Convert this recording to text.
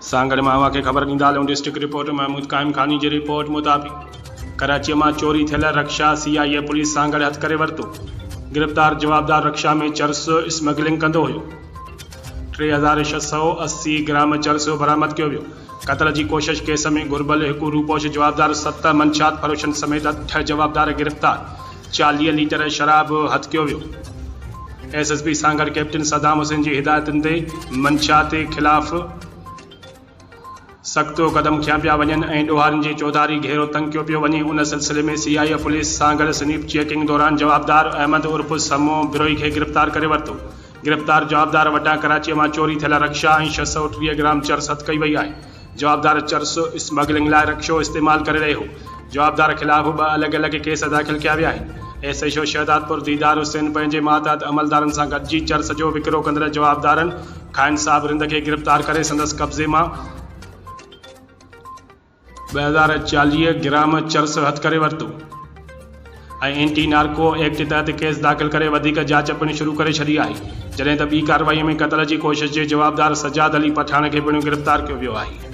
सांगड़ मावा के ख़बर ॾींदा हलूं। डिस्ट्रिक्ट रिपोर्टर महमूद काइम खानी की रिपोर्ट मुताबिक़ कराची में चोरी थियल रक्षा CIA पुलिस सांगड़ हथ करे वरतो। गिरफ़्तार जवाबदार रक्षा में चरस स्मगलिंग कंदो हुयो। 3680 ग्राम चरस बरामद कियो वियो। क़त्ल की कोशिश केस में घुर्बल एक रूपोश जवाबदार 7 मंशात फरोशन समेत 8 जवाबदार गिरफ़्तार। 40 लीटर शराब हथ कियो वियो। SSP सांगड़ कैप्टन सदाम हुसैन की हिदायतन ते मंशा के खिलाफ सख्तो कदम खिया पिया वञनि ऐं ॾोहारनि जी चौधारी घेरो तंग कियो पियो वञे। उन सिलसिले में CIA police Sanghar Snape checking दौरान जवाबदार अहमद उर्फ समो बिरोई के गिरफ़्तार करे वरतो। गिरफ़्तार जवाबदार वटा कराची में चोरी थियल रक्षा ऐं 630 ग्राम चरस हथ कई वई आहे। जवाबदार चरस स्मगलिंग लाइ रक्षो इस्तेमाल करे रहियो। जवाबदार खिलाफ 2 अलग अलग केस दाख़िल किया विया आहिनि। SHO शहदादपुर दीदार हुसैन पंहिंजे मातहत अमलदारनि सां गॾिजी चरस जो विकिरो कंदड़ जवाबदारनि खाइन साहब रिंद के गिरफ़्तार करे संदसि कब्ज़े मां 2040 ग्राम चरस हथ करे वरतो ऐं एंटी नार्को एक्ट तहत केस दाख़िल करे वधीक जांच पिणु शुरू करे छॾी आहे। जॾहिं त ॿी कार्रवाई में क़त्ल की कोशिश जे जवाबदार सजाद अली पठान के पिणु गिरफ़्तार कियो वियो आहे।